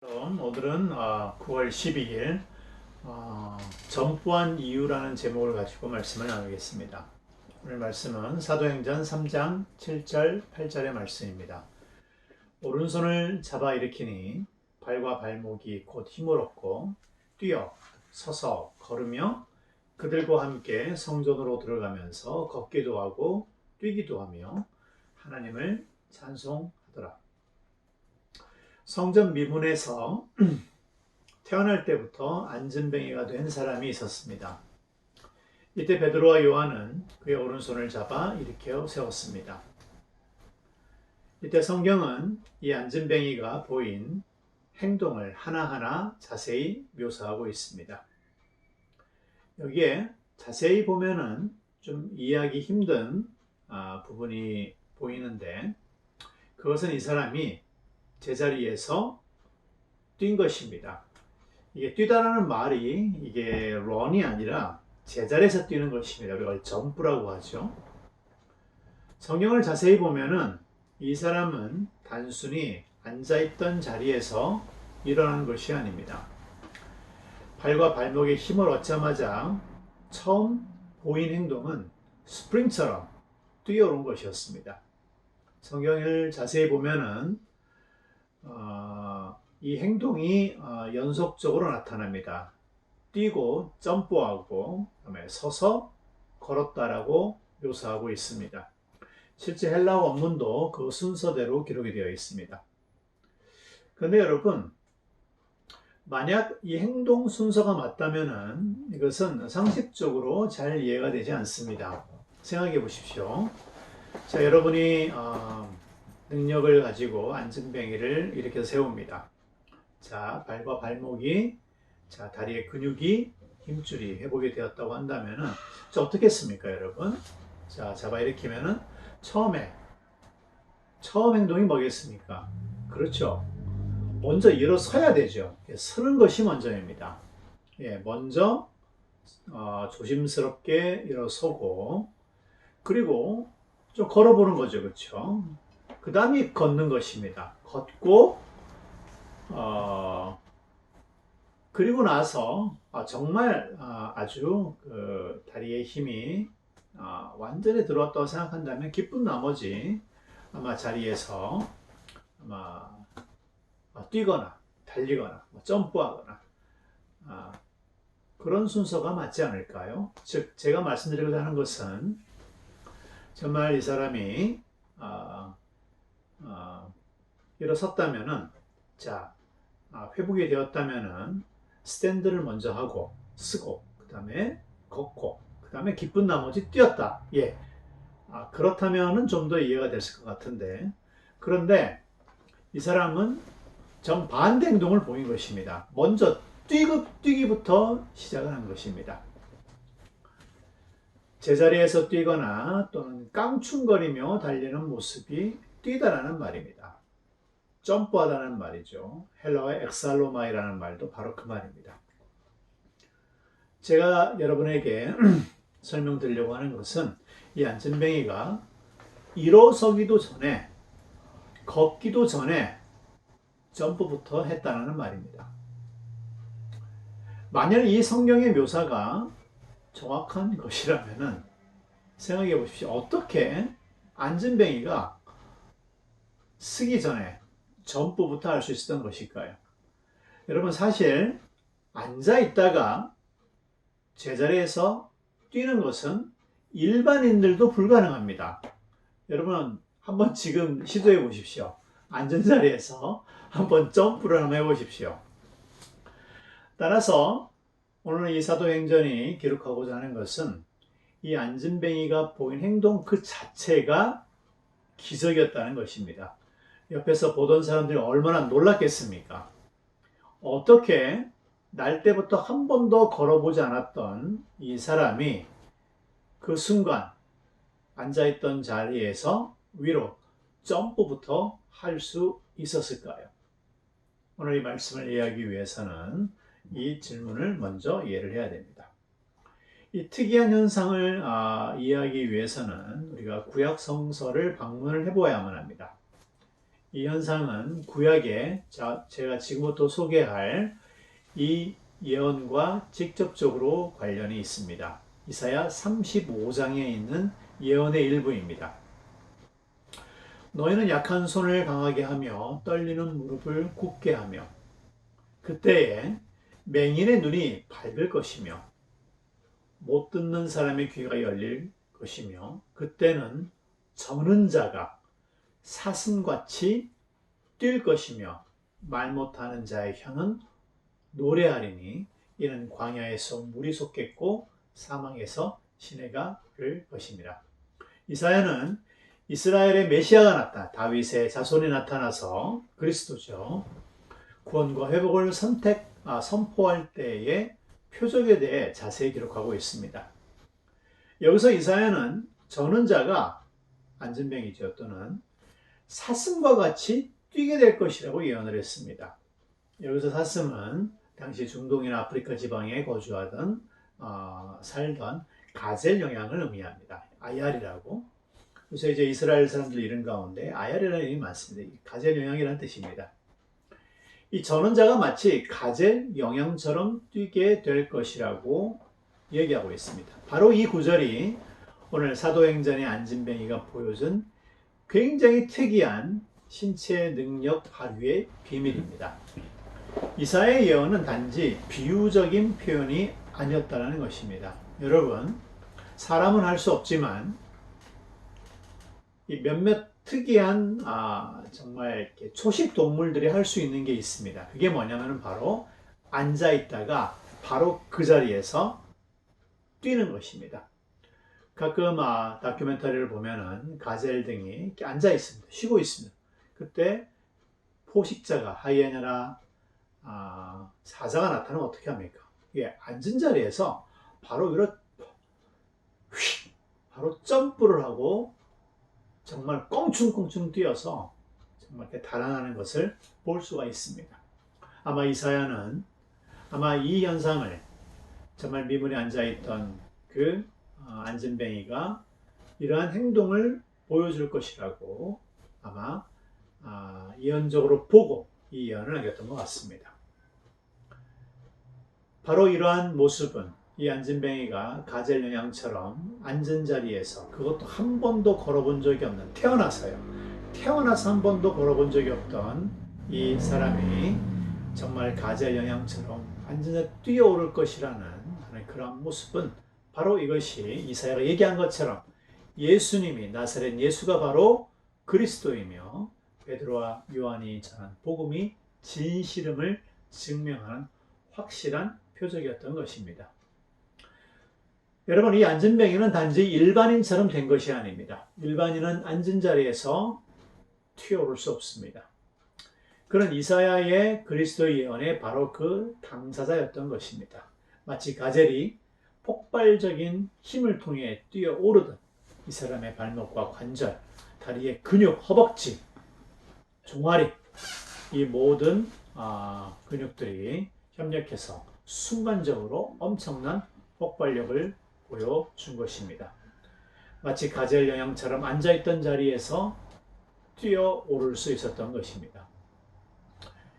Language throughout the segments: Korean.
그럼 오늘은 9월 12일 전부한 이유라는 제목을 가지고 말씀을 나누겠습니다. 오늘 말씀은 사도행전 3장 7절 8절의 말씀입니다. 오른손을 잡아 일으키니 발과 발목이 곧 힘을 얻고 뛰어 서서 걸으며 그들과 함께 성전으로 들어가면서 걷기도 하고 뛰기도 하며 하나님을 찬송하더라. 성전 미문에서 태어날 때부터 안진뱅이가 된 사람이 있었습니다. 이때 베드로와 요한은 그의 오른손을 잡아 일으켜 세웠습니다. 이때 성경은 이 안진뱅이가 보인 행동을 하나하나 자세히 묘사하고 있습니다. 여기에 자세히 보면은 좀 이해하기 힘든 부분이 보이는데, 그것은 이 사람이 제자리에서 뛴 것입니다. 이게 뛰다라는 말이 이게 run이 아니라 제자리에서 뛰는 것입니다. 우리가 점프라고 하죠. 성경을 자세히 보면은 이 사람은 단순히 앉아있던 자리에서 일어나는 것이 아닙니다. 발과 발목에 힘을 얻자마자 처음 보인 행동은 스프링처럼 뛰어오른 것이었습니다. 성경을 자세히 보면은 이 행동이 연속적으로 나타납니다. 뛰고 점프하고 그다음에 서서 걸었다라고 묘사하고 있습니다. 실제 헬라어 원문도 그 순서대로 기록이 되어 있습니다. 그런데 여러분, 만약 이 행동 순서가 맞다면은 이것은 상식적으로 잘 이해가 되지 않습니다. 생각해 보십시오. 자, 여러분이 능력을 가지고 안진뱅이를 일으켜 세웁니다. 자, 발과 발목이, 자, 다리의 근육이, 힘줄이 회복이 되었다고 한다면은, 자, 어떻게 했습니까, 여러분? 자, 잡아 일으키면은 처음 행동이 뭐겠습니까? 그렇죠. 먼저 일어서야 되죠. 서는 것이 먼저입니다. 예, 먼저 조심스럽게 일어서고, 그리고 좀 걸어보는 거죠, 그렇죠? 그 다음에 걷는 것입니다. 걷고 그리고 나서 정말 아주 그 다리에 힘이 완전히 들어왔다고 생각한다면 기쁜 나머지 아마 자리에서 아마 뛰거나 달리거나 점프하거나 그런 순서가 맞지 않을까요? 즉 제가 말씀드리고자 하는 것은 정말 이 사람이 일어섰다면은, 자, 회복이 되었다면은 스탠드를 먼저 하고 쓰고 그 다음에 걷고 그 다음에 기쁜 나머지 뛰었다. 예, 그렇다면은 좀 더 이해가 됐을 것 같은데, 그런데 이 사람은 정반대 행동을 보인 것입니다. 먼저 뛰기부터 시작을 한 것입니다. 제자리에서 뛰거나 또는 깡충거리며 달리는 모습이 뛰다라는 말입니다. 점프하다는 말이죠. 헬라어의 엑살로마이라는 말도 바로 그 말입니다. 제가 여러분에게 설명드리려고 하는 것은 이 안진뱅이가 일어서기도 전에, 걷기도 전에 점프부터 했다는 말입니다. 만약 이 성경의 묘사가 정확한 것이라면 생각해 보십시오. 어떻게 안진뱅이가 쓰기 전에 점프부터 할 수 있었던 것일까요? 여러분, 사실 앉아 있다가 제자리에서 뛰는 것은 일반인들도 불가능합니다. 여러분, 한번 지금 시도해 보십시오. 앉은 자리에서 한번 점프를 한번 해보십시오. 따라서 오늘 이 사도행전이 기록하고자 하는 것은 이 안진뱅이가 보인 행동 그 자체가 기적이었다는 것입니다. 옆에서 보던 사람들이 얼마나 놀랐겠습니까? 어떻게 날 때부터 한 번도 걸어보지 않았던 이 사람이 그 순간 앉아있던 자리에서 위로 점프부터 할 수 있었을까요? 오늘 이 말씀을 이해하기 위해서는 이 질문을 먼저 이해를 해야 됩니다. 이 특이한 현상을 이해하기 위해서는 우리가 구약 성서를 방문을 해보아야만 합니다. 이 현상은 구약에 제가 지금부터 소개할 이 예언과 직접적으로 관련이 있습니다. 이사야 35장에 있는 예언의 일부입니다. 너희는 약한 손을 강하게 하며 떨리는 무릎을 굳게 하며 그때에 맹인의 눈이 밝을 것이며 못 듣는 사람의 귀가 열릴 것이며 그때는 저는 자가 사슴같이 뛸 것이며 말 못하는 자의 혀는 노래하리니 이는 광야에서 물이 솟겠고 사망에서 시내가 흐를 것입니다. 이사야는 이스라엘의 메시아가 다윗의 자손이 나타나서 그리스도죠. 구원과 회복을 선포할 때의 표적에 대해 자세히 기록하고 있습니다. 여기서 이사야는 저는 자가 안진뱅이죠. 또는 사슴과 같이 뛰게 될 것이라고 예언을 했습니다. 여기서 사슴은 당시 중동이나 아프리카 지방에 거주하던 살던 가젤 영양을 의미합니다. 아얄이라고. 그래서 이제 이스라엘 사람들 이름 가운데 아얄이라는 이름이 많습니다. 가젤 영양이라는 뜻입니다. 이 전원자가 마치 가젤 영양처럼 뛰게 될 것이라고 얘기하고 있습니다. 바로 이 구절이 오늘 사도행전의 안진뱅이가 보여준 굉장히 특이한 신체 능력 발휘의 비밀입니다. 이사야의 예언은 단지 비유적인 표현이 아니었다는 것입니다. 여러분, 사람은 할 수 없지만 이 몇몇 특이한 정말 초식 동물들이 할 수 있는 게 있습니다. 그게 뭐냐면 바로 앉아 있다가 바로 그 자리에서 뛰는 것입니다. 가끔 다큐멘터리를 보면은 가젤 등이 이렇게 앉아 있습니다. 쉬고 있습니다. 그때 포식자가 하이에나나 사자가 나타나면 어떻게 합니까? 예, 앉은 자리에서 바로 바로 점프를 하고 정말 껑충껑충 뛰어서 정말 이렇게 달아나는 것을 볼 수가 있습니다. 아마 이사야는 이 현상을 정말 미문에 앉아있던 그 안진뱅이가 이러한 행동을 보여줄 것이라고 아마 예언적으로 보고 이 예언을 남겼던 것 같습니다. 바로 이러한 모습은 이 안진뱅이가 가젤 영양처럼 앉은 자리에서 그것도 한 번도 걸어본 적이 없는 태어나서 한 번도 걸어본 적이 없던 이 사람이 정말 가젤 영양처럼 앉은 자리에 뛰어오를 것이라는 그런 모습은 바로 이것이 이사야가 얘기한 것처럼 예수님이 나사렛 예수가 바로 그리스도이며 베드로와 요한이 전한 복음이 진실임을 증명하는 확실한 표적이었던 것입니다. 여러분, 이 안진뱅이는 단지 일반인처럼 된 것이 아닙니다. 일반인은 앉은 자리에서 튀어오를 수 없습니다. 그는 이사야의 그리스도의 예언의 바로 그 당사자였던 것입니다. 마치 가젤이 폭발적인 힘을 통해 뛰어오르듯 이 사람의 발목과 관절, 다리의 근육, 허벅지, 종아리, 이 모든 근육들이 협력해서 순간적으로 엄청난 폭발력을 보여준 것입니다. 마치 가젤 영양처럼 앉아있던 자리에서 뛰어오를 수 있었던 것입니다.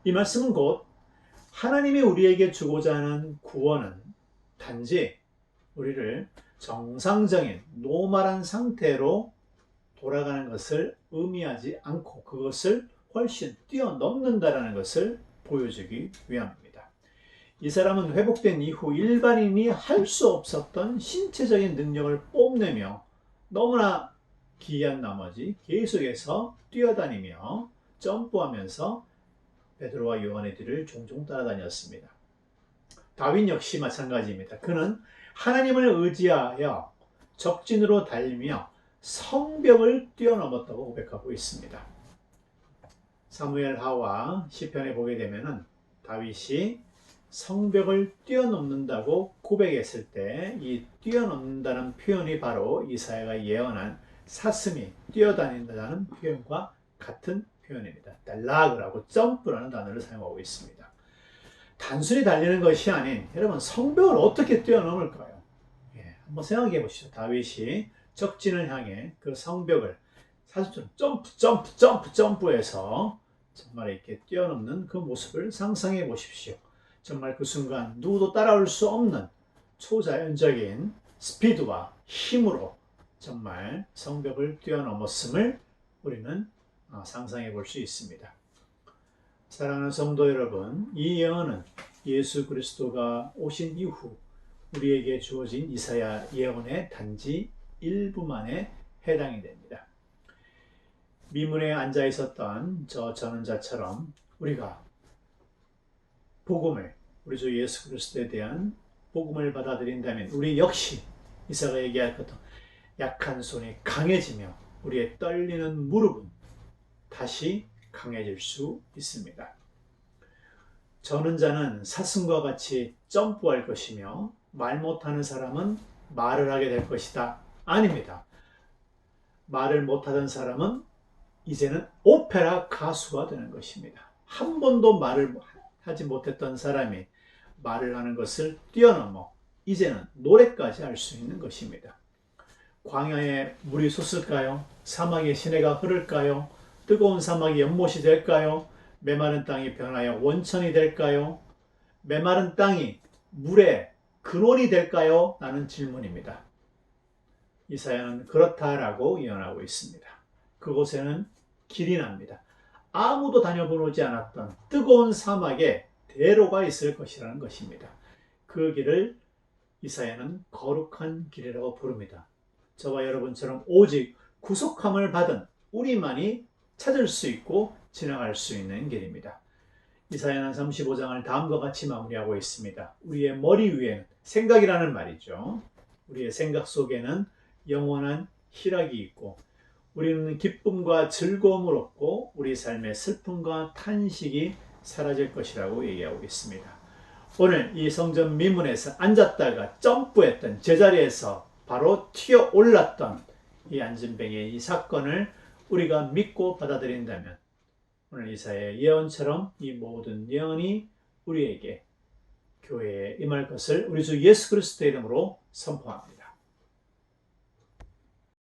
이 말씀은 곧 하나님이 우리에게 주고자 하는 구원은 단지 우리를 정상적인 노멀한 상태로 돌아가는 것을 의미하지 않고 그것을 훨씬 뛰어넘는다는 것을 보여주기 위함입니다. 이 사람은 회복된 이후 일반인이 할 수 없었던 신체적인 능력을 뽐내며 너무나 기이한 나머지 계속해서 뛰어다니며 점프하면서 베드로와 요한의 뒤를 종종 따라다녔습니다. 다윗 역시 마찬가지입니다. 그는 하나님을 의지하여 적진으로 달리며 성벽을 뛰어넘었다고 고백하고 있습니다. 사무엘 하와 시편에 보게 되면은 다윗이 성벽을 뛰어넘는다고 고백했을 때 이 뛰어넘는다는 표현이 바로 이사야가 예언한 사슴이 뛰어다닌다는 표현과 같은 표현입니다. 달락이라고 점프라는 단어를 사용하고 있습니다. 단순히 달리는 것이 아닌 여러분 성벽을 어떻게 뛰어넘을까요? 한번 생각해 보시죠. 다윗이 적진을 향해 그 성벽을 사슴처럼 점프해서 정말 이렇게 뛰어넘는 그 모습을 상상해 보십시오. 정말 그 순간 누구도 따라올 수 없는 초자연적인 스피드와 힘으로 정말 성벽을 뛰어넘었음을 우리는 상상해 볼 수 있습니다. 사랑하는 성도 여러분, 이 예언은 예수 그리스도가 오신 이후 우리에게 주어진 이사야 예언의 단지 일부만에 해당이 됩니다. 미문에 앉아 있었던 저 전원자처럼 우리가 복음을, 우리 주 예수 그리스도에 대한 복음을 받아들인다면 우리 역시 이사가 얘기할 것처럼 약한 손이 강해지며 우리의 떨리는 무릎은 다시 강해질 수 있습니다. 전은자는 사슴과 같이 점프할 것이며 말 못하는 사람은 말을 하게 될 것이다. 아닙니다. 말을 못하던 사람은 이제는 오페라 가수가 되는 것입니다. 한 번도 말을 하지 못했던 사람이 말을 하는 것을 뛰어넘어 이제는 노래까지 할 수 있는 것입니다. 광야에 물이 솟을까요? 사막에 시내가 흐를까요? 뜨거운 사막이 연못이 될까요? 메마른 땅이 변하여 원천이 될까요? 메마른 땅이 물의 근원이 될까요? 라는 질문입니다. 이사야는 그렇다라고 예언하고 있습니다. 그곳에는 길이 납니다. 아무도 다녀보지 않았던 뜨거운 사막에 대로가 있을 것이라는 것입니다. 그 길을 이사야는 거룩한 길이라고 부릅니다. 저와 여러분처럼 오직 구속함을 받은 우리만이 찾을 수 있고 지나갈 수 있는 길입니다. 이사야는 35장을 다음과 같이 마무리하고 있습니다. 우리의 머리 위에는 생각이라는 말이죠. 우리의 생각 속에는 영원한 희락이 있고 우리는 기쁨과 즐거움을 얻고 우리 삶의 슬픔과 탄식이 사라질 것이라고 얘기하고 있습니다. 오늘 이 성전 미문에서 앉았다가 점프했던 제자리에서 바로 튀어 올랐던 이 안진뱅이의 이 사건을 우리가 믿고 받아들인다면 오늘 이사야의 예언처럼 이 모든 예언이 우리에게 교회에 임할 것을 우리 주 예수 그리스도의 이름으로 선포합니다.